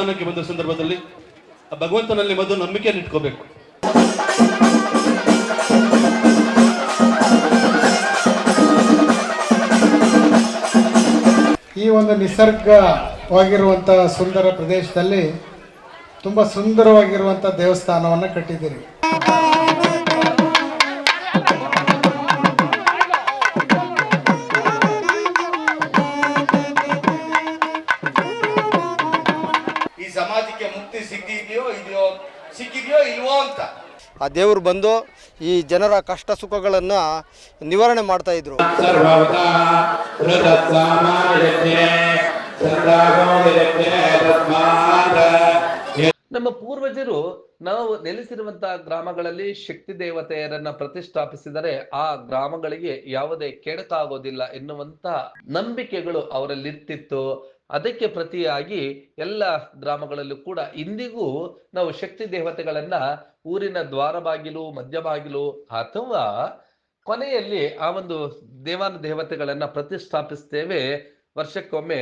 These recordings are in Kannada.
ದೇವಸ್ಥಾನಕ್ಕೆ ಬಂದ ಸಂದರ್ಭದಲ್ಲಿ ಭಗವಂತನಲ್ಲಿ ಮೊದಲು ನಂಬಿಕೆಯನ್ನು ಇಟ್ಕೋಬೇಕು. ಈ ಒಂದು ನಿಸರ್ಗವಾಗಿರುವಂಥ ಸುಂದರ ಪ್ರದೇಶದಲ್ಲಿ ತುಂಬ ಸುಂದರವಾಗಿರುವಂಥ ದೇವಸ್ಥಾನವನ್ನು ಕಟ್ಟಿದ್ದೀರಿ. ಈ ಸಮಾಜಕ್ಕೆ ಮುಕ್ತಿ ಸಿಕ್ಕಿದೆಯೋ ಇಲ್ವೋ ಅಂತ ಆ ದೇವರು ಬಂದು ಈ ಜನರ ಕಷ್ಟ ಸುಖಗಳನ್ನು ನಿವಾರಣೆ ಮಾಡ್ತಾ ಇದ್ರು. ನಮ್ಮ ಪೂರ್ವಜರು ನಾವು ನೆಲೆಸಿರುವಂತಹ ಗ್ರಾಮಗಳಲ್ಲಿ ಶಕ್ತಿ ದೇವತೆಯರನ್ನ ಪ್ರತಿಷ್ಠಾಪಿಸಿದರೆ ಆ ಗ್ರಾಮಗಳಿಗೆ ಯಾವುದೇ ಕೆಡಕಾಗೋದಿಲ್ಲ ಎನ್ನುವಂತ ನಂಬಿಕೆಗಳು ಅವರಲ್ಲಿರ್ತಿತ್ತು. ಅದಕ್ಕೆ ಪ್ರತಿಯಾಗಿ ಎಲ್ಲ ಗ್ರಾಮಗಳಲ್ಲೂ ಕೂಡ ಇಂದಿಗೂ ನಾವು ಶಕ್ತಿ ದೇವತೆಗಳನ್ನ ಊರಿನ ದ್ವಾರ ಬಾಗಿಲು, ಮಧ್ಯ ಬಾಗಿಲು ಅಥವಾ ಕೊನೆಯಲ್ಲಿ ಆ ಒಂದು ದೇವತೆಗಳನ್ನ ಪ್ರತಿಷ್ಠಾಪಿಸ್ತೇವೆ. ವರ್ಷಕ್ಕೊಮ್ಮೆ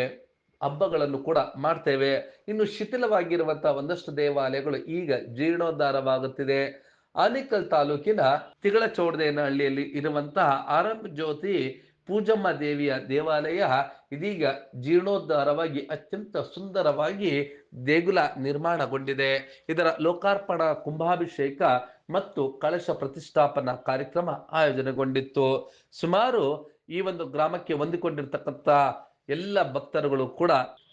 ಹಬ್ಬಗಳನ್ನು ಕೂಡ ಮಾಡ್ತೇವೆ. ಇನ್ನು ಶಿಥಿಲವಾಗಿರುವಂತಹ ಒಂದಷ್ಟು ದೇವಾಲಯಗಳು ಈಗ ಜೀರ್ಣೋದ್ಧಾರವಾಗುತ್ತಿದೆ. ಆನೇಕಲ್ ತಾಲೂಕಿನ ತಿಗಳಚೌಡದೇನಹಳ್ಳಿಯಲ್ಲಿ ಇರುವಂತಹ ಆರಂಭ ಜ್ಯೋತಿ ಪೂಜಮ್ಮ ದೇವಿಯ ದೇವಾಲಯ ಇದೀಗ ಜೀರ್ಣೋದ್ಧಾರವಾಗಿ ಅತ್ಯಂತ ಸುಂದರವಾಗಿ ದೇಗುಲ ನಿರ್ಮಾಣಗೊಂಡಿದೆ. ಇದರ ಲೋಕಾರ್ಪಣಾ ಕುಂಭಾಭಿಷೇಕ ಮತ್ತು ಕಳಶ ಪ್ರತಿಷ್ಠಾಪನಾ ಕಾರ್ಯಕ್ರಮ ಆಯೋಜನೆಗೊಂಡಿತ್ತು. ಸುಮಾರು ಈ ಒಂದು ಗ್ರಾಮಕ್ಕೆ ಹೊಂದಿಕೊಂಡಿರ್ತಕ್ಕಂಥ ಎಲ್ಲ ಭಕ್ತರುಗಳು ಕೂಡ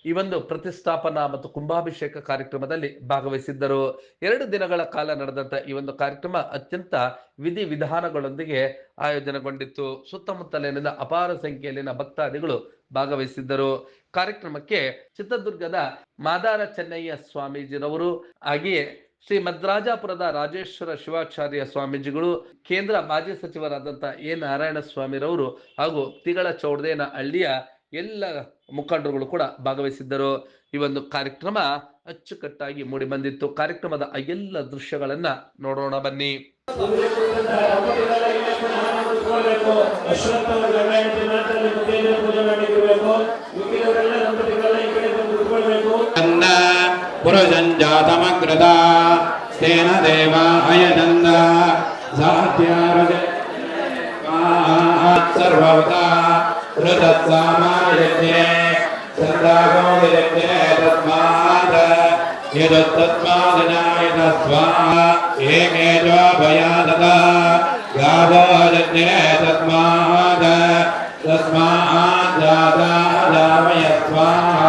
ಈ ಒಂದು ಪ್ರತಿಷ್ಠಾಪನಾ ಮತ್ತು ಕುಂಭಾಭಿಷೇಕ ಕಾರ್ಯಕ್ರಮದಲ್ಲಿ ಭಾಗವಹಿಸಿದ್ದರು. 2 ದಿನಗಳ ಕಾಲ ನಡೆದಂತ ಈ ಒಂದು ಕಾರ್ಯಕ್ರಮ ಅತ್ಯಂತ ವಿಧಿವಿಧಾನಗಳೊಂದಿಗೆ ಆಯೋಜನೆಗೊಂಡಿತ್ತು. ಸುತ್ತಮುತ್ತಲಿನ ಅಪಾರ ಸಂಖ್ಯೆಯಲ್ಲಿನ ಭಕ್ತಾದಿಗಳು ಭಾಗವಹಿಸಿದ್ದರು. ಕಾರ್ಯಕ್ರಮಕ್ಕೆ ಚಿತ್ರದುರ್ಗದ ಮಾದಾರ ಚೆನ್ನಯ್ಯ ಸ್ವಾಮೀಜಿರವರು, ಹಾಗೆಯೇ ಶ್ರೀ ಮದ್ರಾಜಾಪುರದ ರಾಜೇಶ್ವರ ಶಿವಾಚಾರ್ಯ ಸ್ವಾಮೀಜಿಗಳು, ಕೇಂದ್ರ ಮಾಜಿ ಸಚಿವರಾದಂತಹ ಎ ನಾರಾಯಣ ಸ್ವಾಮಿರವರು ಹಾಗೂ ತಿಗಳಚೌಡದೇನಹಳ್ಳಿಯ ಎಲ್ಲ ಮುಖಂಡರುಗಳು ಕೂಡ ಭಾಗವಹಿಸಿದ್ದರು. ಈ ಒಂದು ಕಾರ್ಯಕ್ರಮ ಅಚ್ಚುಕಟ್ಟಾಗಿ ಮೂಡಿ ಬಂದಿತ್ತು. ಕಾರ್ಯಕ್ರಮದ ಎಲ್ಲ ದೃಶ್ಯಗಳನ್ನ ನೋಡೋಣ ಬನ್ನಿ. ಪುರಜಂಜಾತಮಗ್ರದ ತೇನ ದೇವ ಅಯಜಂದ ಸಾತ್ಯಾರಜ ಸರ್ವವತಾ ಋತತ್ಸಾಮಾಯಜ್ಞೆ ಚಂದ್ರಾಗೋದಿರಜ್ಞೆ ತಸ್ಮಾದ ಯದತ್ತಸ್ಮಾದನಾಯತ ಸ್ವಾಹ ಏಕೇಜೋ ಭಯಾದತ ಗಾವೋ ಯಜ್ಞೆ ತಸ್ಮಾದ ತಸ್ಮಾದ್ ಜಾತಾದಾಮಯ ಸ್ವಾಹ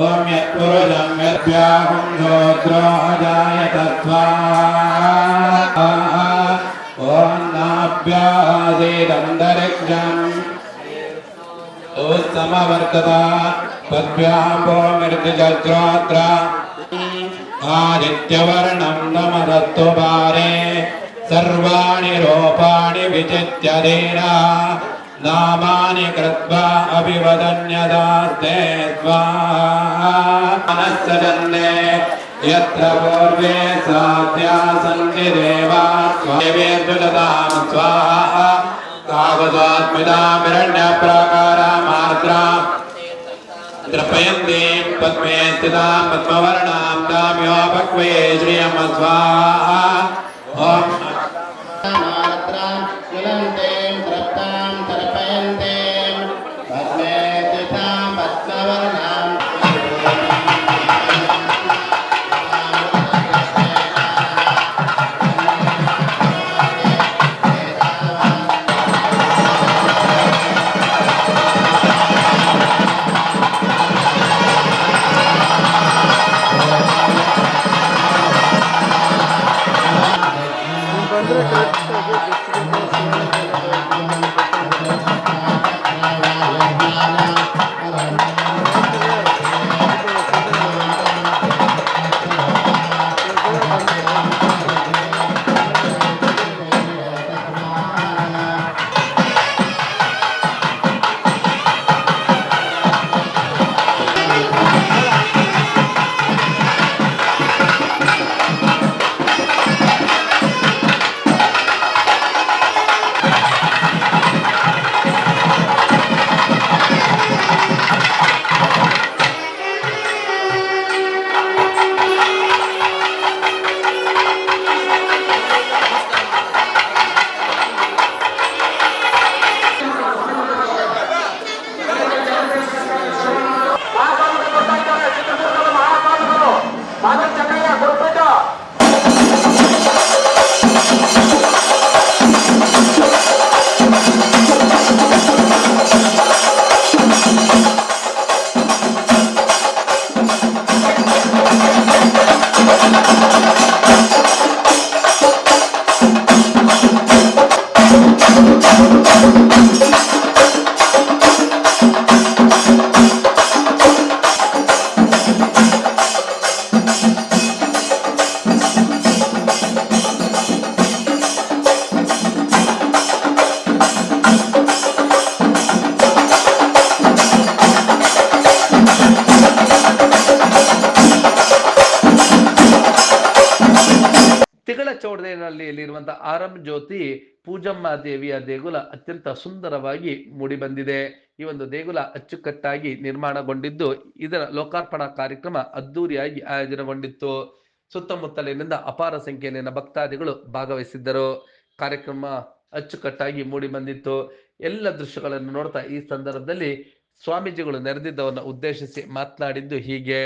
ಓಂ ಯತ್ಪುರುಷಂ ಯದ್ವ್ಯಾಹುಂ ಶ್ರೋತ್ರೋ ಅಜಾಯತ ಸ್ವಾಹ ಓಂ ನಾಭ್ಯಾಸೀದಂತರಿಕ್ಷಂ ಸಮವರ್ತತ ಪದ್ಭ್ಯಾಂಭೋ ಮೃತ್ಯುಜಶ್ರೋತ್ರ ಆದಿತ್ಯವರ್ಣಂ ನಮದಸ್ತು ಭಾರೆ ಸರ್ವಾಣಿ ರೂಪಾಣಿ ವಿಚಿತ್ಯ ಧೀರ ನಾಮಾನಿ ಕೃತ್ವಾ ಅಭಿವದನ್ಯದಾಸ್ತೆ ಸ್ವಾಹಾನಸ್ಸಜನ್ನೇ ಯತ್ರ ಪೂರ್ವೇ ಸಾಧ್ಯ ಸಂತಿ ದೇವಾ ಸ್ವಾವೇರ್ಜುಲತಾಂ ಸ್ವಾಹಾ ಕಾಗದಾತ್ಮಿದಾಮಿರಣ್ಯ ಪ್ರಾಕಾರಾಮಾರ್ದ್ರಾಂ ತ್ರಪಯಂತೀಂ ಪದ್ಮೇ ಸ್ಥಿತಾಂ ಪದ್ಮವರ್ಣಾಂ ದಾಮ್ಯೋಪಕ್ವೇ ಶ್ರಿಯಂ ಸ್ವಾಹಾ ಓಂ ತಿಗಳ ಚೌಡೇನಹಳ್ಳಿಯಲ್ಲಿರುವಂತಹ ಆರಂ ಜ್ಯೋತಿ ಪೂಜಮ್ಮ ದೇವಿಯ ದೇಗುಲ ಅತ್ಯಂತ ಸುಂದರವಾಗಿ ಮೂಡಿ ಬಂದಿದೆ. ಈ ಒಂದು ದೇಗುಲ ಅಚ್ಚುಕಟ್ಟಾಗಿ ನಿರ್ಮಾಣಗೊಂಡಿದ್ದು, ಇದರ ಲೋಕಾರ್ಪಣಾ ಕಾರ್ಯಕ್ರಮ ಅದ್ದೂರಿಯಾಗಿ ಆಯೋಜನೆಗೊಂಡಿತ್ತು. ಸುತ್ತಮುತ್ತಲಿನಿಂದ ಅಪಾರ ಸಂಖ್ಯೆಯಲ್ಲಿನ ಭಕ್ತಾದಿಗಳು ಭಾಗವಹಿಸಿದ್ದರು. ಕಾರ್ಯಕ್ರಮ ಅಚ್ಚುಕಟ್ಟಾಗಿ ಮೂಡಿ ಬಂದಿತ್ತು. ಎಲ್ಲ ದೃಶ್ಯಗಳನ್ನು ನೋಡ್ತಾ ಈ ಸಂದರ್ಭದಲ್ಲಿ ಸ್ವಾಮೀಜಿಗಳು ನೆರೆದಿದ್ದವನ್ನ ಉದ್ದೇಶಿಸಿ ಮಾತನಾಡಿದ್ದು ಹೀಗೆ.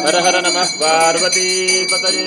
ಹರ ಹರ ನಮಃ ಪಾರ್ವತಿ ಪತಯೇ.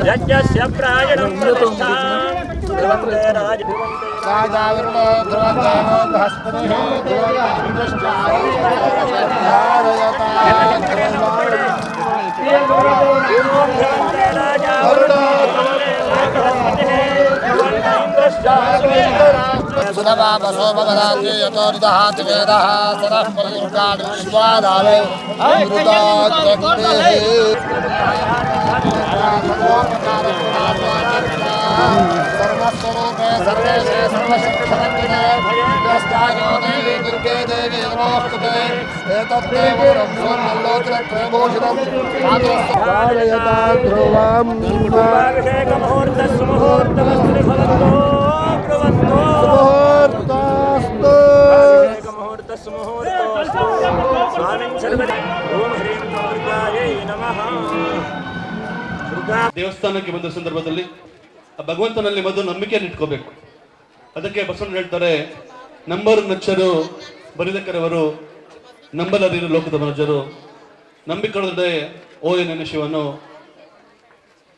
यज्ञस्य प्रायणं प्रतिष्ठा सुधवापसो भगदाते यतो निदहात वेदः सदः परिदुर्गाणि विश्वादावे अमृताग्निः सर्वस्वरूपे सर्वेशे सर्वशक्तिधरे व्यस्तायो देवी दुर्गे देवी नमोस्तुते एतद्देवो रंसोन्नल्लोचनत्रयभूषणं आदोस्तुभारयता ध्रुवं अभिषेकमुहूर्तस्य मुहूर्तमस्ति फलतो ದೇವಸ್ಥಾನಕ್ಕೆ ಬಂದ ಸಂದರ್ಭದಲ್ಲಿ ಆ ಭಗವಂತನಲ್ಲಿ ಮೊದಲು ನಂಬಿಕೆಯನ್ನು ಇಟ್ಕೋಬೇಕು. ಅದಕ್ಕೆ ಬಸವಣ್ಣ ಹೇಳ್ತಾರೆ, ನಂಬರು ನಚ್ಚರು ಬರಿದಕರವರು ನಂಬಲರಿರು ಲೋಕದ ಮನುಜರು, ನಂಬಿಕೊಳ್ಳದೆ ಓ ನನ್ನ ಶಿವನು.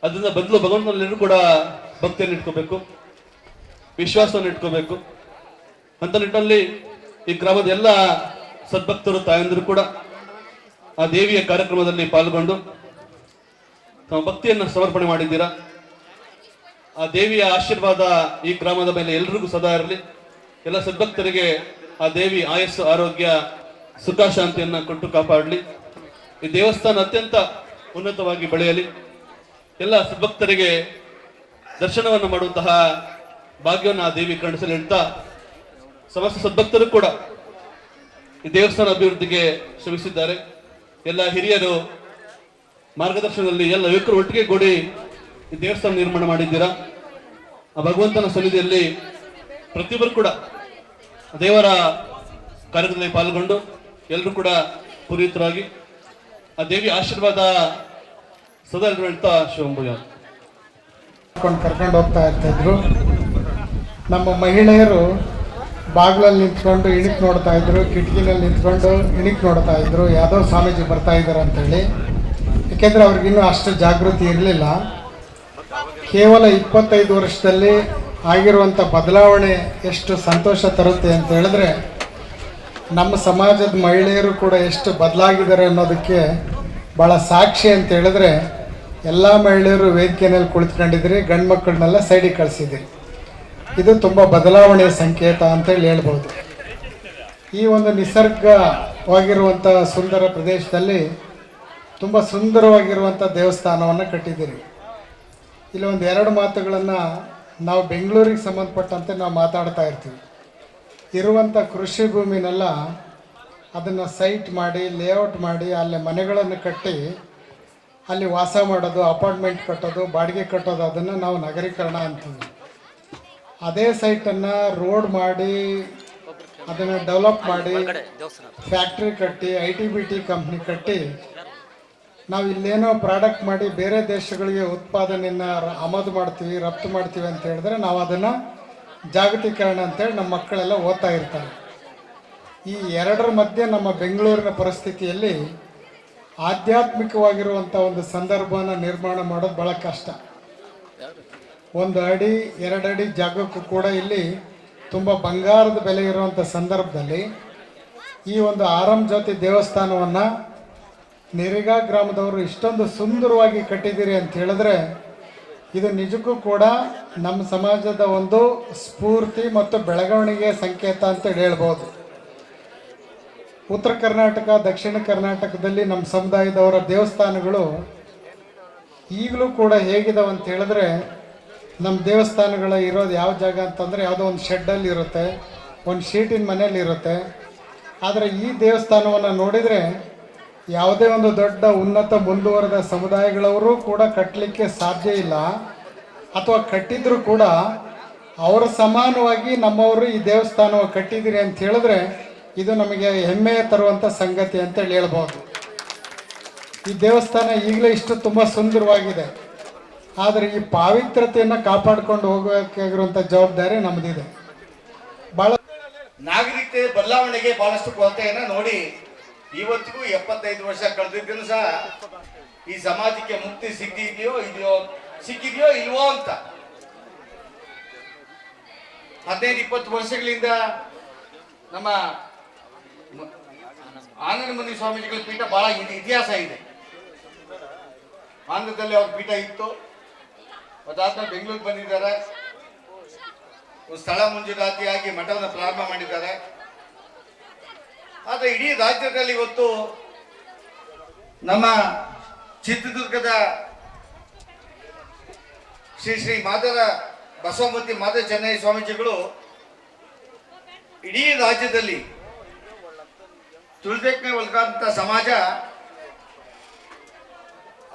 ಅದರಿಂದ ಬದಲು ಭಗವಂತನಲ್ಲಿರೂ ಕೂಡ ಭಕ್ತಿಯನ್ನು ಇಟ್ಕೋಬೇಕು, ವಿಶ್ವಾಸವನ್ನು ಇಟ್ಕೋಬೇಕು. ಅಂತ ನಿಟ್ಟಿನಲ್ಲಿ ಈ ಗ್ರಾಮದ ಎಲ್ಲ ಸದ್ಭಕ್ತರು ತಾಯಂದಿರು ಕೂಡ ಆ ದೇವಿಯ ಕಾರ್ಯಕ್ರಮದಲ್ಲಿ ಪಾಲ್ಗೊಂಡು ತಮ್ಮ ಭಕ್ತಿಯನ್ನು ಸಮರ್ಪಣೆ ಮಾಡಿದ್ದೀರಾ. ಆ ದೇವಿಯ ಆಶೀರ್ವಾದ ಈ ಗ್ರಾಮದ ಮೇಲೆ ಎಲ್ರಿಗೂ ಸದಾ ಇರಲಿ. ಎಲ್ಲ ಸದ್ಭಕ್ತರಿಗೆ ಆ ದೇವಿ ಆಯಸ್ಸು, ಆರೋಗ್ಯ, ಸುಖ, ಶಾಂತಿಯನ್ನು ಕೊಟ್ಟು ಕಾಪಾಡಲಿ. ಈ ದೇವಸ್ಥಾನ ಅತ್ಯಂತ ಉನ್ನತವಾಗಿ ಬೆಳೆಯಲಿ. ಎಲ್ಲ ಸದ್ಭಕ್ತರಿಗೆ ದರ್ಶನವನ್ನು ಮಾಡುವಂತಹ ಭಾಗ್ಯವನ್ನು ಆ ದೇವಿ ಕರುಣಿಸಲಿ ಹೇಳ್ತಾ, ಸಮಸ್ತ ಸದ್ಭಕ್ತರು ಕೂಡ ಈ ದೇವಸ್ಥಾನ ಅಭಿವೃದ್ಧಿಗೆ ಶ್ರಮಿಸಿದ್ದಾರೆ. ಎಲ್ಲ ಹಿರಿಯರು ಮಾರ್ಗದರ್ಶನದಲ್ಲಿ ಎಲ್ಲ ಯುವಕರು ಒಟ್ಟಿಗೆ ಕೂಡಿ ಈ ದೇವಸ್ಥಾನ ನಿರ್ಮಾಣ ಮಾಡಿದ್ದೀರಾ. ಆ ಭಗವಂತನ ಸನ್ನಿಧಿಯಲ್ಲಿ ಪ್ರತಿಯೊಬ್ಬರು ಕೂಡ ದೇವರ ಕಾರ್ಯಕ್ರಮದಲ್ಲಿ ಪಾಲ್ಗೊಂಡು ಎಲ್ಲರೂ ಕೂಡ ಪುನೀತರಾಗಿ ಆ ದೇವಿ ಆಶೀರ್ವಾದ ಸದಾ ಹೇಳ್ತಾ ಶಿವಂಭುಯ ಕರ್ಕೊಂಡು ಹೋಗ್ತಾ ಇರ್ತಾಯಿದ್ರು. ನಮ್ಮ ಮಹಿಳೆಯರು ಬಾಗಿಲಲ್ಲಿ ನಿಂತ್ಕೊಂಡು ಇಣಿಕ್ ನೋಡ್ತಾ ಇದ್ರು, ಕಿಟಕಿನಲ್ಲಿ ನಿಂತ್ಕೊಂಡು ಇಣಿಕ್ ನೋಡ್ತಾ ಇದ್ರು, ಯಾವುದೋ ಸ್ವಾಮೀಜಿ ಬರ್ತಾ ಇದ್ದಾರೆ ಅಂತೇಳಿ. ಏಕೆಂದರೆ ಅವ್ರಿಗಿನ್ನೂ ಅಷ್ಟು ಜಾಗೃತಿ ಇರಲಿಲ್ಲ. ಕೇವಲ 25 ವರ್ಷದಲ್ಲಿ ಆಗಿರುವಂಥ ಬದಲಾವಣೆ ಎಷ್ಟು ಸಂತೋಷ ತರುತ್ತೆ ಅಂತ ಹೇಳಿದ್ರೆ, ನಮ್ಮ ಸಮಾಜದ ಮಹಿಳೆಯರು ಕೂಡ ಎಷ್ಟು ಬದಲಾಗಿದ್ದಾರೆ ಅನ್ನೋದಕ್ಕೆ ಭಾಳ ಸಾಕ್ಷಿ ಅಂತ ಹೇಳಿದ್ರೆ, ಎಲ್ಲ ಮಹಿಳೆಯರು ವೇದಿಕೆಯಲ್ಲಿ ಕುಳಿತುಕೊಂಡಿದ್ರಿ, ಗಂಡು ಮಕ್ಕಳನ್ನೆಲ್ಲ ಸೈಡಿಗೆ ಕಳಿಸಿದಿರಿ. ಇದು ತುಂಬ ಬದಲಾವಣೆಯ ಸಂಕೇತ ಅಂತೇಳಿ ಹೇಳ್ಬೋದು. ಈ ಒಂದು ನಿಸರ್ಗವಾಗಿರುವಂಥ ಸುಂದರ ಪ್ರದೇಶದಲ್ಲಿ ತುಂಬ ಸುಂದರವಾಗಿರುವಂಥ ದೇವಸ್ಥಾನವನ್ನು ಕಟ್ಟಿದ್ದೀರಿ. ಇಲ್ಲಿ ಒಂದು 2 ಮಾತುಗಳನ್ನು ನಾವು ಬೆಂಗಳೂರಿಗೆ ಸಂಬಂಧಪಟ್ಟಂತೆ ನಾವು ಮಾತಾಡ್ತಾ ಇರ್ತೀವಿ. ಇರುವಂಥ ಕೃಷಿ ಭೂಮಿನೆಲ್ಲ ಅದನ್ನು ಸೈಟ್ ಮಾಡಿ, ಲೇಔಟ್ ಮಾಡಿ, ಅಲ್ಲಿ ಮನೆಗಳನ್ನು ಕಟ್ಟಿ ಅಲ್ಲಿ ವಾಸ ಮಾಡೋದು, ಅಪಾರ್ಟ್ಮೆಂಟ್ ಕಟ್ಟೋದು, ಬಾಡಿಗೆ ಕಟ್ಟೋದು, ಅದನ್ನು ನಾವು ನಗರೀಕರಣ ಅಂತೀವಿ. ಅದೇ ಸೈಟನ್ನು ರೋಡ್ ಮಾಡಿ, ಅದನ್ನು ಡೆವಲಪ್ ಮಾಡಿ, ಫ್ಯಾಕ್ಟ್ರಿ ಕಟ್ಟಿ, IT BT ಕಂಪ್ನಿ ಕಟ್ಟಿ ನಾವು ಇಲ್ಲೇನೋ ಪ್ರಾಡಕ್ಟ್ ಮಾಡಿ ಬೇರೆ ದೇಶಗಳಿಗೆ ಉತ್ಪಾದನೆಯನ್ನು ಆಮದು ಮಾಡ್ತೀವಿ, ರಫ್ತು ಮಾಡ್ತೀವಿ ಅಂತ ಹೇಳಿದ್ರೆ ನಾವು ಅದನ್ನು ಜಾಗತೀಕರಣ ಅಂತೇಳಿ ನಮ್ಮ ಮಕ್ಕಳೆಲ್ಲ ಓದ್ತಾ ಇರ್ತಾರೆ. ಈ ಎರಡರ ಮಧ್ಯೆ ನಮ್ಮ ಬೆಂಗಳೂರಿನ ಪರಿಸ್ಥಿತಿಯಲ್ಲಿ ಆಧ್ಯಾತ್ಮಿಕವಾಗಿರುವಂಥ ಒಂದು ಸಂದರ್ಭನ ನಿರ್ಮಾಣ ಮಾಡೋದು ಭಾಳ ಕಷ್ಟ. 1 ಅಡಿ 2 ಅಡಿ ಜಾಗಕ್ಕೂ ಕೂಡ ಇಲ್ಲಿ ತುಂಬ ಬಂಗಾರದ ಬೆಲೆ ಇರುವಂಥ ಸಂದರ್ಭದಲ್ಲಿ ಈ ಒಂದು ಆರಂ ಜ್ಯೋತಿ ದೇವಸ್ಥಾನವನ್ನು ನೆರಿಗಾ ಗ್ರಾಮದವರು ಇಷ್ಟೊಂದು ಸುಂದರವಾಗಿ ಕಟ್ಟಿದ್ದೀರಿ ಅಂತ ಹೇಳಿದ್ರೆ ಇದು ನಿಜಕ್ಕೂ ಕೂಡ ನಮ್ಮ ಸಮಾಜದ ಒಂದು ಸ್ಫೂರ್ತಿ ಮತ್ತು ಬೆಳವಣಿಗೆ ಸಂಕೇತ ಅಂತೇಳಿ ಹೇಳ್ಬೋದು. ಉತ್ತರ ಕರ್ನಾಟಕ, ದಕ್ಷಿಣ ಕರ್ನಾಟಕದಲ್ಲಿ ನಮ್ಮ ಸಮುದಾಯದವರ ದೇವಸ್ಥಾನಗಳು ಈಗಲೂ ಕೂಡ ಹೇಗಿದಾವೆ ಅಂತ ಹೇಳಿದ್ರೆ, ನಮ್ಮ ದೇವಸ್ಥಾನಗಳು ಇರೋದು ಯಾವ ಜಾಗ ಅಂತಂದರೆ ಯಾವುದೋ ಒಂದು ಶೆಡ್ಡಲ್ಲಿ ಇರುತ್ತೆ, ಒಂದು ಶೀಟಿನ ಮನೆಯಲ್ಲಿ ಇರುತ್ತೆ. ಆದರೆ ಈ ದೇವಸ್ಥಾನವನ್ನು ನೋಡಿದರೆ ಯಾವುದೇ ಒಂದು ದೊಡ್ಡ ಉನ್ನತ ಮುಂದುವರೆದ ಸಮುದಾಯಗಳವರು ಕೂಡ ಕಟ್ಟಲಿಕ್ಕೆ ಸಾಧ್ಯ ಇಲ್ಲ, ಅಥವಾ ಕಟ್ಟಿದ್ರು ಕೂಡ ಅವರ ಸಮಾನವಾಗಿ ನಮ್ಮವರು ಈ ದೇವಸ್ಥಾನವನ್ನು ಕಟ್ಟಿದ್ದೀರಿ ಅಂತ ಹೇಳಿದ್ರೆ ಇದು ನಮಗೆ ಹೆಮ್ಮೆ ತರುವಂಥ ಸಂಗತಿ ಅಂತೇಳಿ ಹೇಳ್ಬೋದು. ಈ ದೇವಸ್ಥಾನ ಈಗಲೇ ಇಷ್ಟು ತುಂಬ ಸುಂದರವಾಗಿದೆ, ಆದರೆ ಈ ಪಾವಿತ್ರತೆಯನ್ನು ಕಾಪಾಡಿಕೊಂಡು ಹೋಗಬೇಕಾಗಿರುವಂಥ ಜವಾಬ್ದಾರಿ ನಮ್ಮದಿದೆ. ಭಾಳ ನಾಗರಿಕತೆ ಬದಲಾವಣೆಗೆ ಬಹಳಷ್ಟು ಕೊರತೆಯನ್ನು ನೋಡಿ ಇವತ್ತಿಗೂ 75 ವರ್ಷ ಕಳೆದಿದ್ದನ್ನು ಸಹ ಈ ಸಮಾಜಕ್ಕೆ ಮುಕ್ತಿ ಸಿಕ್ಕಿದೆಯೋ ಇಲ್ವೋ ಅಂತ 15-20 ವರ್ಷಗಳಿಂದ ನಮ್ಮ ಆನಂದಮುನಿ ಸ್ವಾಮೀಜಿಗಳ ಪೀಠ ಬಹಳ ಇತಿಹಾಸ ಇದೆ. ಆಂಧ್ರದಲ್ಲಿ ಅವ್ರ ಪೀಠ ಇತ್ತು, ಅದಾದ್ಮೇಲೆ ಬೆಂಗಳೂರಿಗೆ ಬಂದಿದ್ದಾರೆ, ಒಂದು ಸ್ಥಳ ಮಂಜೂರಾತಿಯಾಗಿ ಮಠವನ್ನು ಪ್ರಾರಂಭ ಮಾಡಿದ್ದಾರೆ. ಆದರೆ ಇಡೀ ರಾಜ್ಯದಲ್ಲಿ ಇವತ್ತು ನಮ್ಮ ಚಿತ್ರದುರ್ಗದ ಶ್ರೀ ಮಾದರ ಬಸವಮೂರ್ತಿ ಮಾದರ ಚೆನ್ನೈ ಸ್ವಾಮೀಜಿಗಳು ಇಡೀ ರಾಜ್ಯದಲ್ಲಿ ತುಳಿದಕ್ಕೆ ಒಳಗಾದಂಥ ಸಮಾಜ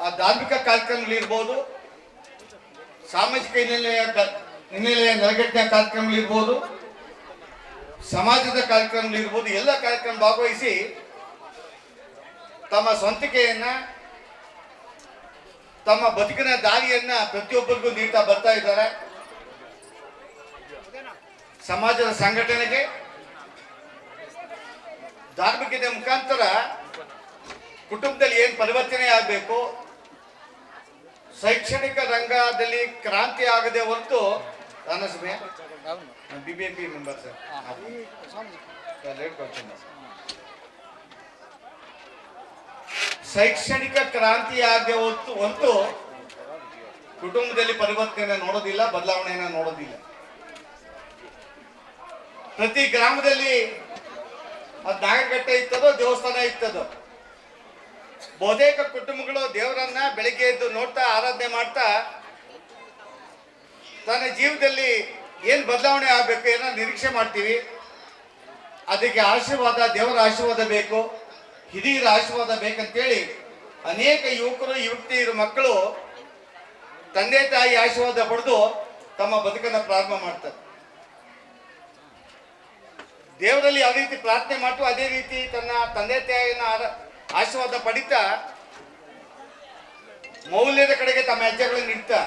ಆ ಧಾರ್ಮಿಕ ಕಾರ್ಯಕ್ರಮಗಳಿರ್ಬೋದು, ಸಾಮಾಜಿಕ ಹಿನ್ನೆಲೆಯ ನೆಲೆಗಟ್ಟಿನ ಕಾರ್ಯಕ್ರಮಗಳಿರ್ಬೋದು, ಸಮಾಜದ ಕಾರ್ಯಕ್ರಮಗಳಿರ್ಬೋದು, ಎಲ್ಲ ಕಾರ್ಯಕ್ರಮ ಭಾಗವಹಿಸಿ ತಮ್ಮ ಸ್ವಂತಿಕೆಯನ್ನ, ತಮ್ಮ ಬದುಕಿನ ದಾರಿಯನ್ನ ಪ್ರತಿಯೊಬ್ಬರಿಗೂ ನೀಡ್ತಾ ಬರ್ತಾ ಇದ್ದಾರೆ. ಸಮಾಜದ ಸಂಘಟನೆಗೆ ಧಾರ್ಮಿಕತೆ ಮುಖಾಂತರ ಕುಟುಂಬದಲ್ಲಿ ಏನು ಪರಿವರ್ತನೆ ಆಗಬೇಕು, ಶೈಕ್ಷಣಿಕ ರಂಗದಲ್ಲಿ ಕ್ರಾಂತಿ ಆಗದೆ ಹೊರತು ನನ್ನ ಸಮಯ BBMP ಮೆಂಬರ್ ಸರ್ ಶೈಕ್ಷಣಿಕ ಕ್ರಾಂತಿ ಆಗದೆ ಹೊರತು ಕುಟುಂಬದಲ್ಲಿ ಪರಿವರ್ತನೆ ನೋಡೋದಿಲ್ಲ, ಬದಲಾವಣೆಯನ್ನು ನೋಡೋದಿಲ್ಲ. ಪ್ರತಿ ಗ್ರಾಮದಲ್ಲಿ ಅದು ನಾಗರಕಟ್ಟೆ ಇರ್ತದೋ ದೇವಸ್ಥಾನ ಇರ್ತದೋ, ಬಹುತೇಕ ಕುಟುಂಬಗಳು ದೇವರನ್ನ ಬೆಳಿಗ್ಗೆ ಎದ್ದು ನೋಡ್ತಾ ಆರಾಧನೆ ಮಾಡ್ತಾ ತನ್ನ ಜೀವನದಲ್ಲಿ ಏನು ಬದಲಾವಣೆ ಆಗಬೇಕು ಏನೋ ನಿರೀಕ್ಷೆ ಮಾಡ್ತೀವಿ. ಅದಕ್ಕೆ ಆಶೀರ್ವಾದ, ದೇವರ ಆಶೀರ್ವಾದ ಬೇಕು, ಹಿರಿಯರ ಆಶೀರ್ವಾದ ಬೇಕಂತೇಳಿ ಅನೇಕ ಯುವಕರು ಯುವತಿಯರು ಮಕ್ಕಳು ತಂದೆ ತಾಯಿ ಆಶೀರ್ವಾದ ಪಡೆದು ತಮ್ಮ ಬದುಕನ್ನು ಪ್ರಾರಂಭ ಮಾಡ್ತಾರೆ. ದೇವರಲ್ಲಿ ಯಾವ ರೀತಿ ಪ್ರಾರ್ಥನೆ ಮಾಡ್ತು ಅದೇ ರೀತಿ ತನ್ನ ತಂದೆ ತಾಯಿನ ಆಶೀರ್ವಾದ ಪಡಿತಾ ಮೌಲ್ಯದ ಕಡೆಗೆ ತಮ್ಮ ಹೆಜ್ಜೆಗಳನ್ನು ಇಡ್ತಾ,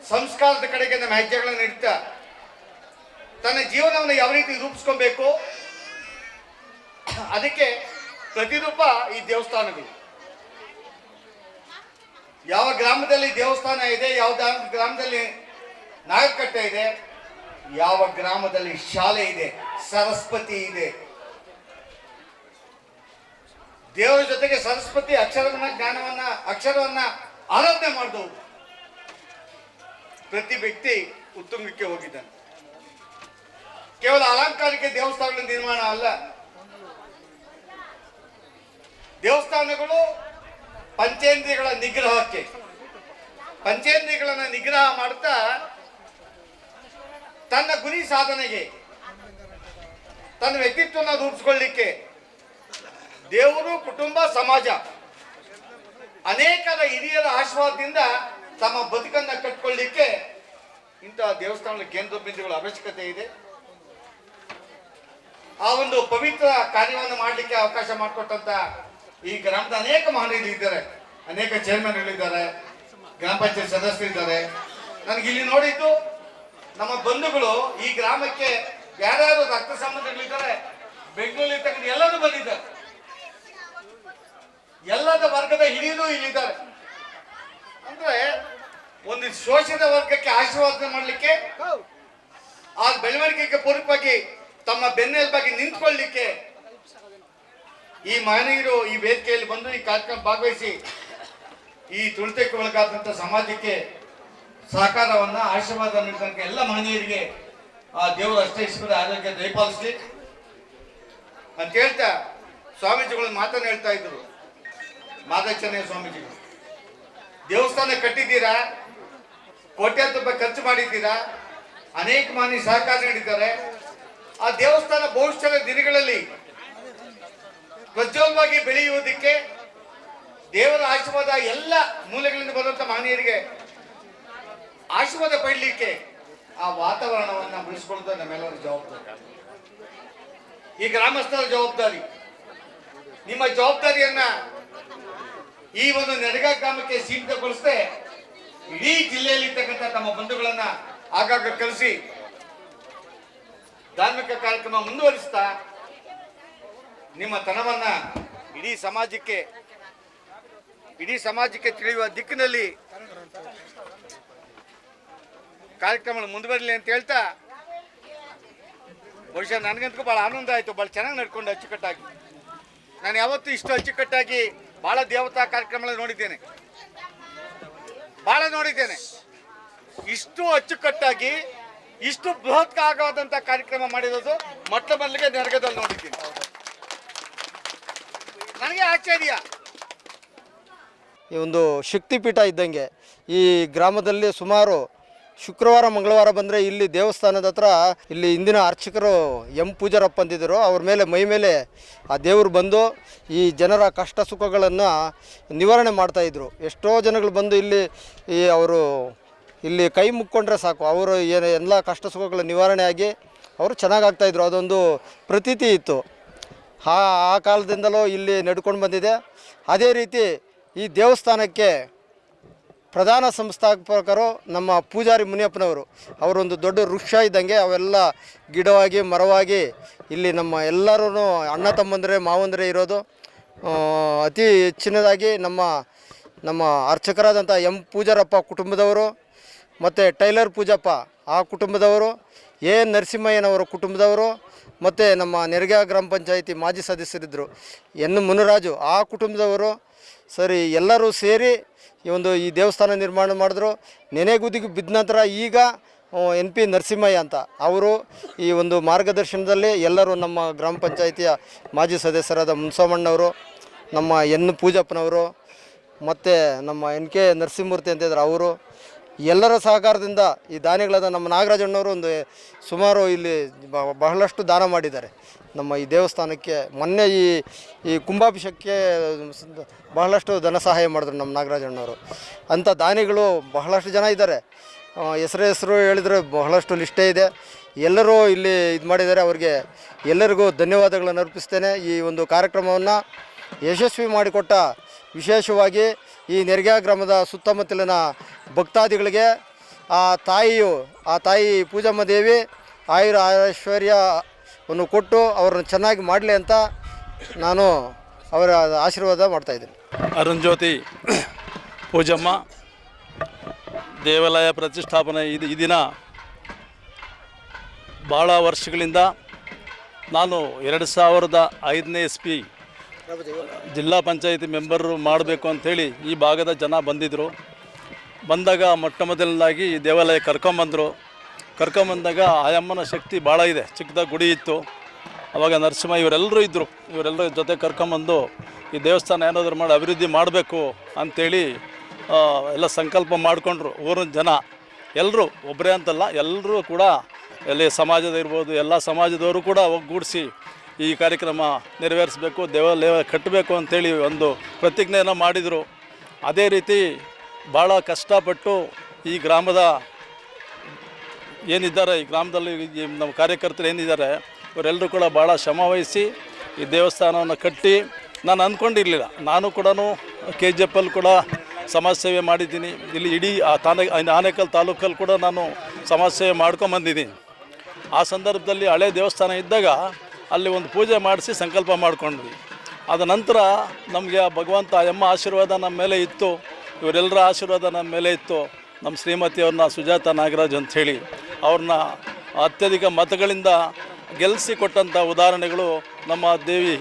ಸಂಸ್ಕಾರದ ಕಡೆಗೆ ನಮ್ಮ ಹೆಜ್ಜೆಗಳನ್ನು ಇಡ್ತಾ ತನ್ನ ಜೀವನವನ್ನು ಯಾವ ರೀತಿ ರೂಪಿಸ್ಕೊಬೇಕು ಅದಕ್ಕೆ ಪ್ರತಿರೂಪ ಈ ದೇವಸ್ಥಾನಗಳು. ಯಾವ ಗ್ರಾಮದಲ್ಲಿ ದೇವಸ್ಥಾನ ಇದೆ, ಯಾವ ಗ್ರಾಮದಲ್ಲಿ ನಾಗರಕಟ್ಟೆ ಇದೆ, ಯಾವ ಗ್ರಾಮದಲ್ಲಿ ಶಾಲೆ ಇದೆ, ಸರಸ್ವತಿ ಇದೆ. ದೇವರ ಜೊತೆಗೆ ಸರಸ್ವತಿ ಅಕ್ಷರವನ್ನ ಆರಾಧನೆ ಮಾಡಿದವರು ಪ್ರತಿ ವ್ಯಕ್ತಿ ಉತ್ತುಂಗಕ್ಕೆ ಹೋಗಿದ್ದಾನೆ. ಕೇವಲ ಅಲಂಕಾರಿಕ ದೇವಸ್ಥಾನಗಳ ನಿರ್ಮಾಣ ಅಲ್ಲ, ದೇವಸ್ಥಾನಗಳು ಪಂಚೇಂದ್ರಿಯಗಳ ನಿಗ್ರಹಕ್ಕೆ, ಪಂಚೇಂದ್ರಿಯಗಳನ್ನ ನಿಗ್ರಹ ಮಾಡ್ತಾ ತನ್ನ ಗುರಿ ಸಾಧನೆಗೆ, ತನ್ನ ವ್ಯಕ್ತಿತ್ವನ ರೂಪಿಸ್ಕೊಳ್ಳಿಕ್ಕೆ ದೇವರು, ಕುಟುಂಬ, ಸಮಾಜ ಅನೇಕರ ಹಿರಿಯರ ಆಶೀರ್ವಾದದಿಂದ ತಮ್ಮ ಬದುಕನ್ನ ಕಟ್ಕೊಳ್ಳಿಕ್ಕೆ ಇಂತಹ ದೇವಸ್ಥಾನಗಳ ಕೇಂದ್ರ ಬಿಂದುಗಳ ಅವಶ್ಯಕತೆ ಇದೆ. ಆ ಒಂದು ಪವಿತ್ರ ಕಾರ್ಯವನ್ನು ಮಾಡಲಿಕ್ಕೆ ಅವಕಾಶ ಮಾಡಿಕೊಟ್ಟಂತ ಈ ಗ್ರಾಮದ ಅನೇಕ ಮಹನೀಯರಿದ್ದಾರೆ, ಅನೇಕ ಚೇರ್ಮನ್ಗಳಿದ್ದಾರೆ, ಗ್ರಾಮ ಪಂಚಾಯತ್ ಸದಸ್ಯರಿದ್ದಾರೆ. ನನಗೆ ಇಲ್ಲಿ ನೋಡಿದ್ದು ನಮ್ಮ ಬಂಧುಗಳು ಈ ಗ್ರಾಮಕ್ಕೆ ಯಾರ್ಯಾರು ರಕ್ತ ಸಂಬಂಧಗಳಿದ್ದಾರೆ, ಬೆಂಗಳೂರಲ್ಲಿ ತಗೊಂಡು ಎಲ್ಲರೂ ಬಂದಿದ್ದಾರೆ. ಎಲ್ಲದ ವರ್ಗದ ಹಿರಿಯರು ಇಲ್ಲಿದ್ದಾರೆ. ಅಂದ್ರೆ ಒಂದು ಶೋಷಿತ ವರ್ಗಕ್ಕೆ ಆಶೀರ್ವಾದ ಮಾಡಲಿಕ್ಕೆ, ಆ ಬೆಳವಣಿಗೆಗೆ ಪೂರಕವಾಗಿ ತಮ್ಮ ಬೆನ್ನೆಲುಬಾಗಿ ನಿಂತ್ಕೊಳ್ಳಿಕ್ಕೆ ಈ ಮಹನೀಯರು ಈ ವೇದಿಕೆಯಲ್ಲಿ ಬಂದು ಈ ಕಾರ್ಯಕ್ರಮ ಭಾಗವಹಿಸಿ ಈ ತುಳಿತಕ್ಕೆ ಒಳಗಾದಂಥ ಸಮಾಜಕ್ಕೆ ಸಹಕಾರವನ್ನ ಆಶೀರ್ವಾದ ನೀಡಿದಂತ ಎಲ್ಲ ಮಹನೀಯರಿಗೆ ಆ ದೇವರು ಅಷ್ಟೈಶ್ವರ್ಯ ಆರೋಗ್ಯ ದಯಪಾಲಿಸಲಿ ಅಂತ ಹೇಳ್ತಾ ಸ್ವಾಮೀಜಿಗಳು ಮಾತನ್ನು ಹೇಳ್ತಾ ಇದ್ರು. ಮಾದಾಚರಣೆಯ ಸ್ವಾಮೀಜಿಗಳು, ದೇವಸ್ಥಾನ ಕಟ್ಟಿದ್ದೀರಾ, ಕೋಟ್ಯಾಂತರ ರೂಪಾಯಿ ಖರ್ಚು ಮಾಡಿದ್ದೀರಾ, ಅನೇಕ ಮಾನಿ ಸಹಕಾರ ನೀಡಿದ್ದಾರೆ. ಆ ದೇವಸ್ಥಾನ ಭವಿಷ್ಯದ ದಿನಗಳಲ್ಲಿ ಪ್ರಜ್ವಲವಾಗಿ ಬೆಳೆಯುವುದಕ್ಕೆ ದೇವರ ಆಶೀರ್ವಾದ ಎಲ್ಲ ಮೂಲೆಗಳಿಂದ ಬರುವಂತ ಮಹನೀಯರಿಗೆ ಆಶೀರ್ವಾದ ಪಡಲಿಕ್ಕೆ ಆ ವಾತಾವರಣವನ್ನು ಉಳಿಸಿಕೊಳ್ಳುವುದು ನಮ್ಮೆಲ್ಲರ ಜವಾಬ್ದಾರಿ, ಈ ಗ್ರಾಮಸ್ಥರ ಜವಾಬ್ದಾರಿ. ನಿಮ್ಮ ಜವಾಬ್ದಾರಿಯನ್ನ ಈ ಒಂದು ನೆಡಗ ಗ್ರಾಮಕ್ಕೆ ಸೀಮಿತಗೊಳಿಸದೆ ಇಡೀ ಜಿಲ್ಲೆಯಲ್ಲಿ ಇರ್ತಕ್ಕಂಥ ತಮ್ಮ ಬಂಧುಗಳನ್ನ ಆಗಾಗ ಕರೆಸಿ ಧಾರ್ಮಿಕ ಕಾರ್ಯಕ್ರಮ ಮುಂದುವರಿಸ್ತಾ ನಿಮ್ಮ ತನವನ್ನ ಇಡೀ ಸಮಾಜಕ್ಕೆ ತಿಳಿಯುವ ದಿಕ್ಕಿನಲ್ಲಿ ಕಾರ್ಯಕ್ರಮ ಮುಂದುವರಲಿ ಅಂತ ಹೇಳ್ತಾ, ಬಹುಶಃ ನನಗಂತೂ ಬಹಳ ಆನಂದ ಆಯಿತು. ಬಹಳ ಚೆನ್ನಾಗಿ ನಡ್ಕೊಂಡು ಅಚ್ಚುಕಟ್ಟಾಗಿ. ನಾನು ಯಾವತ್ತೂ ಇಷ್ಟು ಅಚ್ಚುಕಟ್ಟಾಗಿ ಬಹಳ ದೇವತಾ ಕಾರ್ಯಕ್ರಮಗಳು ನೋಡಿದ್ದೇನೆ. ಇಷ್ಟು ಅಚ್ಚುಕಟ್ಟಾಗಿ ಇಷ್ಟು ಬೃಹತ್ ಆಗವಾದಂಥ ಕಾರ್ಯಕ್ರಮ ಮಾಡಿರೋದು ಮೊಟ್ಟ ಮೊದಲಿಗೆ ನೆರಗದಲ್ಲಿ ನೋಡಿದ್ದೀನಿ. ನನಗೆ ಆಶ್ಚರ್ಯ. ಈ ಒಂದು ಶಕ್ತಿಪೀಠ ಇದ್ದಂಗೆ ಈ ಗ್ರಾಮದಲ್ಲಿ ಸುಮಾರು ಶುಕ್ರವಾರ ಮಂಗಳವಾರ ಬಂದರೆ ಇಲ್ಲಿ ದೇವಸ್ಥಾನದ ಹತ್ರ ಇಲ್ಲಿ ಇಂದಿನ ಅರ್ಚಕರು ಎಂ ಪೂಜಾರಪ್ಪ ಅಂತಿದ್ದರು. ಅವ್ರ ಮೇಲೆ ಮೈ ಮೇಲೆ ಆ ದೇವರು ಬಂದು ಈ ಜನರ ಕಷ್ಟ ಸುಖಗಳನ್ನು ನಿವಾರಣೆ ಮಾಡ್ತಾಯಿದ್ರು. ಎಷ್ಟೋ ಜನಗಳು ಬಂದು ಅವರು ಇಲ್ಲಿ ಕೈ ಮುಕ್ಕೊಂಡ್ರೆ ಸಾಕು, ಅವರು ಎಲ್ಲ ಕಷ್ಟ ಸುಖಗಳ ನಿವಾರಣೆ ಆಗಿ ಅವರು ಚೆನ್ನಾಗಾಗ್ತಾಯಿದ್ರು. ಅದೊಂದು ಪ್ರತೀತಿ ಇತ್ತು. ಆ ಕಾಲದಿಂದಲೂ ಇಲ್ಲಿ ನಡ್ಕೊಂಡು ಬಂದಿದೆ. ಅದೇ ರೀತಿ ಈ ದೇವಸ್ಥಾನಕ್ಕೆ ಪ್ರಧಾನ ಸಂಸ್ಥಾಪಕರು ನಮ್ಮ ಪೂಜಾರಿ ಮುನಿಯಪ್ಪನವರು. ಅವರೊಂದು ದೊಡ್ಡ ವೃಕ್ಷ ಇದ್ದಂಗೆ, ಅವೆಲ್ಲ ಗಿಡವಾಗಿ ಮರವಾಗಿ ಇಲ್ಲಿ ನಮ್ಮ ಎಲ್ಲರೂ ಅಣ್ಣ ತಮ್ಮಂದರೆ ಮಾವಂದರೆ ಇರೋದು. ಅತಿ ಹೆಚ್ಚಿನದಾಗಿ ನಮ್ಮ ಅರ್ಚಕರಾದಂಥ ಎಂ ಪೂಜಾರಪ್ಪ ಕುಟುಂಬದವರು, ಮತ್ತು ಟೈಲರ್ ಪೂಜಪ್ಪ ಆ ಕುಟುಂಬದವರು, ಎ ನರಸಿಂಹಯ್ಯನವರ ಕುಟುಂಬದವರು, ಮತ್ತು ನಮ್ಮ ನೆರಗ ಗ್ರಾಮ ಪಂಚಾಯಿತಿ ಮಾಜಿ ಸದಸ್ಯರಿದ್ದರು ಎನ್ ಮುನಿರಾಜು ಆ ಕುಟುಂಬದವರು. ಸರಿ, ಎಲ್ಲರೂ ಸೇರಿ ಈ ದೇವಸ್ಥಾನ ನಿರ್ಮಾಣ ಮಾಡಿದ್ರು. ನೆನೆಗುದಿಗೆ ಬಿದ್ದ ನಂತರ ಈಗ NP ನರಸಿಂಹಯ್ಯ ಅಂತ ಅವರು ಈ ಒಂದು ಮಾರ್ಗದರ್ಶನದಲ್ಲಿ ಎಲ್ಲರೂ ನಮ್ಮ ಗ್ರಾಮ ಪಂಚಾಯಿತಿಯ ಮಾಜಿ ಸದಸ್ಯರಾದ ಮುನ್ಸೋಮಣ್ಣವರು, ನಮ್ಮ ಎನ್ ಪೂಜಪ್ಪನವರು, ಮತ್ತು ನಮ್ಮ NK ನರಸಿಂಹಮೂರ್ತಿ ಅಂತಿದ್ರು ಅವರು, ಎಲ್ಲರ ಸಹಕಾರದಿಂದ ಈ ದಾನಿಗಳಾದ ನಮ್ಮ ನಾಗರಾಜಣ್ಣವರು ಸುಮಾರು ಇಲ್ಲಿ ಬಹಳಷ್ಟು ದಾನ ಮಾಡಿದ್ದಾರೆ ನಮ್ಮ ಈ ದೇವಸ್ಥಾನಕ್ಕೆ. ಮೊನ್ನೆ ಈ ಕುಂಭಾಭಿಷೇಕಕ್ಕೆ ಬಹಳಷ್ಟು ಧನ ಸಹಾಯ ಮಾಡಿದ್ರು ನಮ್ಮ ನಾಗರಾಜಣ್ಣವರು. ಅಂಥ ದಾನಿಗಳು ಬಹಳಷ್ಟು ಜನ ಇದ್ದಾರೆ. ಹೆಸರು ಹೇಳಿದರೆ ಬಹಳಷ್ಟು ಲಿಸ್ಟೇ ಇದೆ. ಎಲ್ಲರೂ ಇಲ್ಲಿ ಇದು ಮಾಡಿದ್ದಾರೆ. ಅವರಿಗೆ ಎಲ್ಲರಿಗೂ ಧನ್ಯವಾದಗಳನ್ನು ಅರ್ಪಿಸ್ತೇನೆ. ಈ ಒಂದು ಕಾರ್ಯಕ್ರಮವನ್ನು ಯಶಸ್ವಿ ಮಾಡಿಕೊಟ್ಟ ವಿಶೇಷವಾಗಿ ಈ ನೆರಗ ಗ್ರಾಮದ ಸುತ್ತಮುತ್ತಲಿನ ಭಕ್ತಾದಿಗಳಿಗೆ ಆ ತಾಯಿ ಪೂಜಮ್ಮ ದೇವಿ ಐಶ್ವರ್ಯವನ್ನು ಕೊಟ್ಟು ಅವರನ್ನು ಚೆನ್ನಾಗಿ ಮಾಡಲಿ ಅಂತ ನಾನು ಅವರ ಆಶೀರ್ವಾದ ಮಾಡ್ತಾಯಿದ್ದೀನಿ. ಅರುಣ್ಜ್ಯೋತಿ ಪೂಜಮ್ಮ ದೇವಾಲಯ ಪ್ರತಿಷ್ಠಾಪನೆ ಈ ದಿನ ಭಾಳ ವರ್ಷಗಳಿಂದ ನಾನು 2005ನೇ SP ಜಿಲ್ಲಾ ಪಂಚಾಯಿತಿ ಮೆಂಬರು ಮಾಡಬೇಕು ಅಂಥೇಳಿ ಈ ಭಾಗದ ಜನ ಬಂದಾಗ ಮೊಟ್ಟ ಮೊದಲನಾಗಿ ಈ ದೇವಾಲಯ ಕರ್ಕೊಂಬಂದಾಗ ಆಯಮ್ಮನ ಶಕ್ತಿ ಭಾಳ ಇದೆ. ಚಿಕ್ಕದಾಗಿ ಗುಡಿ ಇತ್ತು. ಆವಾಗ ನರಸಿಂಹ ಇವರೆಲ್ಲರೂ ಇದ್ದರು. ಇವರೆಲ್ಲರ ಜೊತೆ ಕರ್ಕೊಂಬಂದು ಈ ದೇವಸ್ಥಾನ ಏನಾದರೂ ಮಾಡಿ ಅಭಿವೃದ್ಧಿ ಮಾಡಬೇಕು ಅಂಥೇಳಿ ಎಲ್ಲ ಸಂಕಲ್ಪ ಮಾಡಿಕೊಂಡ್ರು. ಊರಿನ ಜನ ಎಲ್ಲರೂ, ಒಬ್ಬರೇ ಅಂತಲ್ಲ, ಎಲ್ಲರೂ ಕೂಡ ಎಲ್ಲಿ ಸಮಾಜದ ಇರ್ಬೋದು, ಎಲ್ಲ ಸಮಾಜದವರು ಕೂಡ ಒಗ್ಗೂಡಿಸಿ ಈ ಕಾರ್ಯಕ್ರಮ ನೆರವೇರಿಸಬೇಕು, ದೇವಾಲಯ ಕಟ್ಟಬೇಕು ಅಂಥೇಳಿ ಒಂದು ಪ್ರತಿಜ್ಞೆಯನ್ನು ಮಾಡಿದರು. ಅದೇ ರೀತಿ ಭಾಳ ಕಷ್ಟಪಟ್ಟು ಈ ಗ್ರಾಮದ ಏನಿದ್ದಾರೆ, ಈ ಗ್ರಾಮದಲ್ಲಿ ನಮ್ಮ ಕಾರ್ಯಕರ್ತರು ಏನಿದ್ದಾರೆ, ಇವರೆಲ್ಲರೂ ಕೂಡ ಭಾಳ ಶ್ರಮವಹಿಸಿ ಈ ದೇವಸ್ಥಾನವನ್ನು ಕಟ್ಟಿ ನಾನು ಅಂದ್ಕೊಂಡಿರಲಿಲ್ಲ. ನಾನು ಕೂಡ KGF ಅಲ್ಲಿ ಕೂಡ ಸಮಾಜ ಸೇವೆ ಮಾಡಿದ್ದೀನಿ. ಇಲ್ಲಿ ಇಡೀ ಆನೇಕಲ್ ತಾಲೂಕಲ್ಲಿ ಕೂಡ ನಾನು ಸಮಾಜ ಸೇವೆ ಮಾಡ್ಕೊಂಬಂದಿದ್ದೀನಿ. ಆ ಸಂದರ್ಭದಲ್ಲಿ ಹಳೆ ದೇವಸ್ಥಾನ ಇದ್ದಾಗ ಅಲ್ಲಿ ಒಂದು ಪೂಜೆ ಮಾಡಿಸಿ ಸಂಕಲ್ಪ ಮಾಡ್ಕೊಂಡ್ವಿ. ಅದ ನಂತರ ನಮಗೆ ಆ ಭಗವಂತ ಎಮ್ಮ ಆಶೀರ್ವಾದ ನಮ್ಮ ಮೇಲೆ ಇತ್ತು, ಇವರೆಲ್ಲರ ಆಶೀರ್ವಾದ ನಮ್ಮ ಮೇಲೆ ಇತ್ತು. ನಮ್ಮ ಶ್ರೀಮತಿಯವ್ರನ್ನ ಸುಜಾತ ನಾಗರಾಜ್ ಅಂಥೇಳಿ ಅವ್ರನ್ನ ಅತ್ಯಧಿಕ ಮತಗಳಿಂದ ಗೆಲ್ಲಿಸಿ ಕೊಟ್ಟಂಥ ಉದಾಹರಣೆಗಳು ನಮ್ಮ ದೇವಿ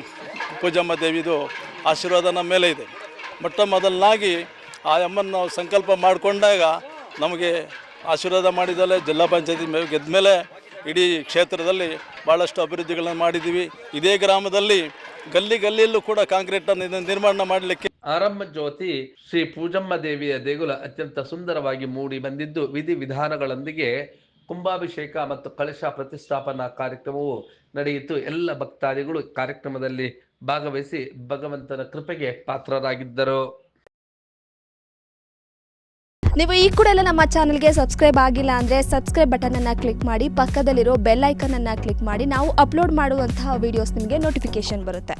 ಪೂಜಮ್ಮ ದೇವಿದು ಆಶೀರ್ವಾದ ನಮ್ಮ ಮೇಲೆ ಇದೆ. ಮೊಟ್ಟ ಮೊದಲನಾಗಿ ಆ ಅಮ್ಮನ ನಾವು ಸಂಕಲ್ಪ ಮಾಡಿಕೊಂಡಾಗ ನಮಗೆ ಆಶೀರ್ವಾದ ಮಾಡಿದಲ್ಲೇ ಜಿಲ್ಲಾ ಪಂಚಾಯತಿ ಗೆದ್ದ ಮೇಲೆ ಇಡೀ ಕ್ಷೇತ್ರದಲ್ಲಿ ಭಾಳಷ್ಟು ಅಭಿವೃದ್ಧಿಗಳನ್ನು ಮಾಡಿದ್ದೀವಿ. ಇದೇ ಗ್ರಾಮದಲ್ಲಿ ಗಲ್ಲಿಯಲ್ಲೂ ಕೂಡ ಕಾಂಕ್ರೀಟನ್ನು ನಿರ್ಮಾಣ ಮಾಡಲಿಕ್ಕೆ ಆರಂಭ ಜ್ಯೋತಿ ಶ್ರೀ ಪೂಜಮ್ಮ ದೇವಿಯ ದೇಗುಲ ಅತ್ಯಂತ ಸುಂದರವಾಗಿ ಮೂಡಿ ಬಂದಿದ್ದು ವಿಧಿವಿಧಾನಗಳೊಂದಿಗೆ ಕುಂಭಾಭಿಷೇಕ ಮತ್ತು ಕಳಶ ಪ್ರತಿಷ್ಠಾಪನಾ ಕಾರ್ಯಕ್ರಮವು ನಡೆಯಿತು. ಎಲ್ಲ ಭಕ್ತಾದಿಗಳು ಕಾರ್ಯಕ್ರಮದಲ್ಲಿ ಭಾಗವಹಿಸಿ ಭಗವಂತನ ಕೃಪೆಗೆ ಪಾತ್ರರಾಗಿದ್ದರು. ನೀವು ಈ ಕೂಡ ಎಲ್ಲ ನಮ್ಮ ಚಾನಲ್ಗೆ ಸಬ್ಸ್ಕ್ರೈಬ್ ಆಗಿಲ್ಲ ಅಂದರೆ ಸಬ್ಸ್ಕ್ರೈಬ್ ಬಟನನ್ನು ಕ್ಲಿಕ್ ಮಾಡಿ, ಪಕ್ಕದಲ್ಲಿರೋ ಬೆಲ್ ಐಕನನ್ನು ಕ್ಲಿಕ್ ಮಾಡಿ. ನಾವು ಅಪ್ಲೋಡ್ ಮಾಡುವಂತಹ ವಿಡಿಯೋಸ್ ನಿಮಗೆ ನೋಟಿಫಿಕೇಶನ್ ಬರುತ್ತೆ.